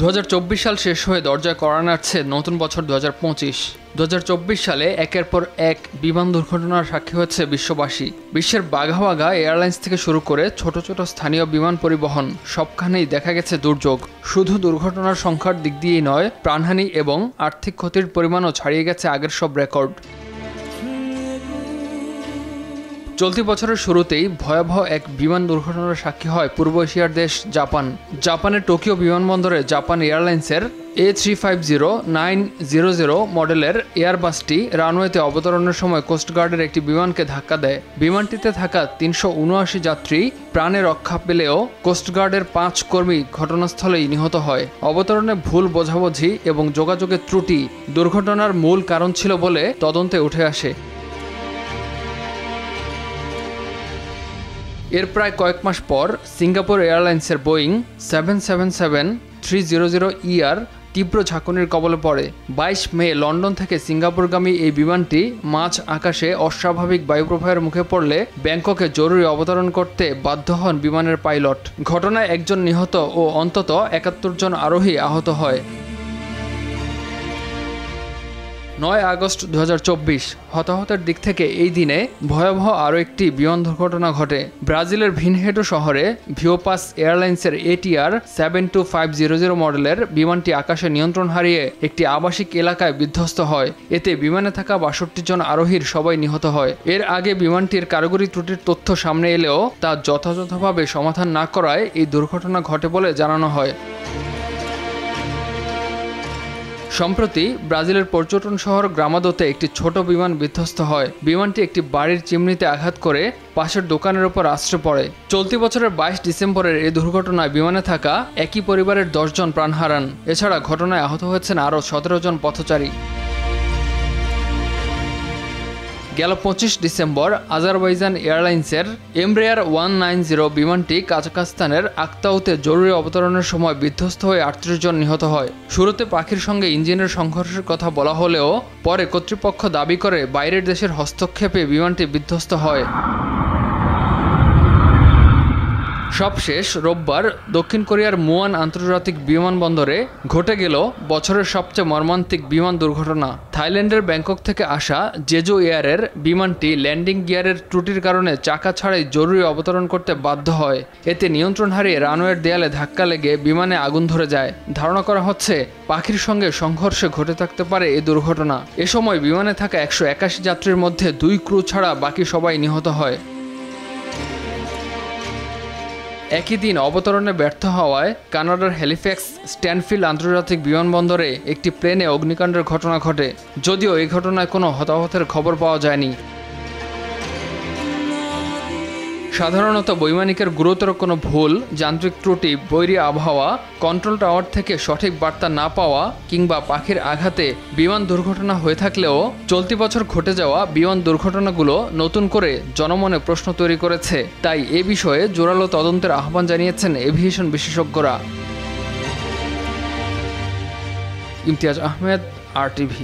2024 সাল শেষ হয়ে দরজায় কড়া নাড়ছে নতুন বছর 2025। 2024 সালে একের পর এক বিমান দুর্ঘটনার সাক্ষী হচ্ছে বিশ্ববাসী। বিশ্বের বাঘা বাঘা এয়ারলাইন্স থেকে শুরু করে ছোট ছোট স্থানীয় বিমান পরিবহন সবখানেই দেখা গেছে দুর্যোগ। শুধু দুর্ঘটনার সংখ্যার দিক দিয়েই নয়, প্রাণহানি এবং আর্থিক ক্ষতির পরিমাণও ছাড়িয়ে গেছে আগের সব রেকর্ড। চলতি বছরের শুরুতেই ভয়াবহ এক বিমান দুর্ঘটনার সাক্ষী হয় পূর্ব এশিয়ার দেশ জাপান। জাপানের টোকিও বিমানবন্দরে জাপান এয়ারলাইন্সের A350-900 মডেলের এয়ারবাসটি রানওয়েতে অবতরণের সময় কোস্টগার্ডের একটি বিমানকে ধাক্কা দেয়। বিমানটিতে থাকা 379 যাত্রী প্রাণে রক্ষা পেলেও কোস্টগার্ডের 5 কর্মী ঘটনাস্থলেই নিহত হয়। অবতরণে ভুল বোঝাবুঝি এবং যোগাযোগের ত্রুটি দুর্ঘটনার মূল কারণ ছিল বলে তদন্তে উঠে আসে। এর প্রায় কয়েক মাস পর সিঙ্গাপুর এয়ারলাইন্সের বোয়িং 777-300 তীব্র ঝাঁকুনির কবলে পড়ে। 22 মে লন্ডন থেকে সিঙ্গাপুরগামী এই বিমানটি মাঝ আকাশে অস্বাভাবিক বায়ুপ্রবাহের মুখে পড়লে ব্যাংককে জরুরি অবতরণ করতে বাধ্য হন বিমানের পাইলট। ঘটনায় একজন নিহত ও অন্তত 71 জন আরোহী আহত হয়। 9 আগস্ট 2024 হতাহতের দিক থেকে এই দিনে ভয়াবহ আরও একটি বিমান দুর্ঘটনা ঘটে। ব্রাজিলের ভিনহেডো শহরে ভিওপাস এয়ারলাইন্সের ATR 72500 মডেলের বিমানটি আকাশে নিয়ন্ত্রণ হারিয়ে একটি আবাসিক এলাকায় বিধ্বস্ত হয়। এতে বিমানে থাকা 62 জন আরোহীর সবাই নিহত হয়। এর আগে বিমানটির কারিগরি ত্রুটির তথ্য সামনে এলেও তা যথাযথভাবে সমাধান না করায় এই দুর্ঘটনা ঘটে বলে জানানো হয়। সম্প্রতি ব্রাজিলের পর্যটন শহর গ্রামাদোতে একটি ছোট বিমান বিধ্বস্ত হয়। বিমানটি একটি বাড়ির চিমনিতে আঘাত করে পাশের দোকানের ওপর আছড়ে পড়ে। চলতি বছরের 22 ডিসেম্বরের এই দুর্ঘটনায় বিমানে থাকা একই পরিবারের 10 জন প্রাণ হারান। এছাড়া ঘটনায় আহত হয়েছেন আরও 17 জন পথচারী। গেল 25 ডিসেম্বর আজারবাইজান এয়ারলাইন্সের এমব্রেয়ার 190 বিমানটি কাজাখস্তানের আক্তাউতে জরুরি অবতরণের সময় বিধ্বস্ত হয়ে 38 জন নিহত হয়। শুরুতে পাখির সঙ্গে ইঞ্জিনের সংঘর্ষের কথা বলা হলেও পরে কর্তৃপক্ষ দাবি করে বাইরের দেশের হস্তক্ষেপে বিমানটি বিধ্বস্ত হয়। সবশেষ রোববার দক্ষিণ কোরিয়ার মুয়ান আন্তর্জাতিক বিমানবন্দরে ঘটে গেল বছরের সবচেয়ে মর্মান্তিক বিমান দুর্ঘটনা। থাইল্যান্ডের ব্যাংকক থেকে আসা জেজু এয়ারের বিমানটি ল্যান্ডিং গিয়ারের ত্রুটির কারণে চাকা ছাড়াই জরুরি অবতরণ করতে বাধ্য হয়। এতে নিয়ন্ত্রণ হারিয়ে রানওয়ের দেয়ালে ধাক্কা লেগে বিমানে আগুন ধরে যায়। ধারণা করা হচ্ছে পাখির সঙ্গে সংঘর্ষে ঘটে থাকতে পারে এই দুর্ঘটনা। এ সময় বিমানে থাকা 181 যাত্রীর মধ্যে 2 ক্রু ছাড়া বাকি সবাই নিহত হয়। একই দিন অবতরণে ব্যর্থ হওয়ায় কানাডার হ্যালিফ্যাক্স স্ট্যানফিল্ড আন্তর্জাতিক বিমানবন্দরে একটি প্লেনে অগ্নিকাণ্ডের ঘটনা ঘটে, যদিও এই ঘটনায় কোনো হতাহতের খবর পাওয়া যায়নি। সাধারণত বৈমানিকের গুরুতর কোনো ভুল, যান্ত্রিক ত্রুটি, বৈরী আবহাওয়া, কন্ট্রোল টাওয়ার থেকে সঠিক বার্তা না পাওয়া কিংবা পাখির আঘাতে বিমান দুর্ঘটনা হয়ে থাকলেও চলতি বছর ঘটে যাওয়া বিমান দুর্ঘটনাগুলো নতুন করে জনমনে প্রশ্ন তৈরি করেছে। তাই এ বিষয়ে জোরালো তদন্তের আহ্বান জানিয়েছেন এভিয়েশন বিশেষজ্ঞরা। ইমতিয়াজ আহমেদ, RTV।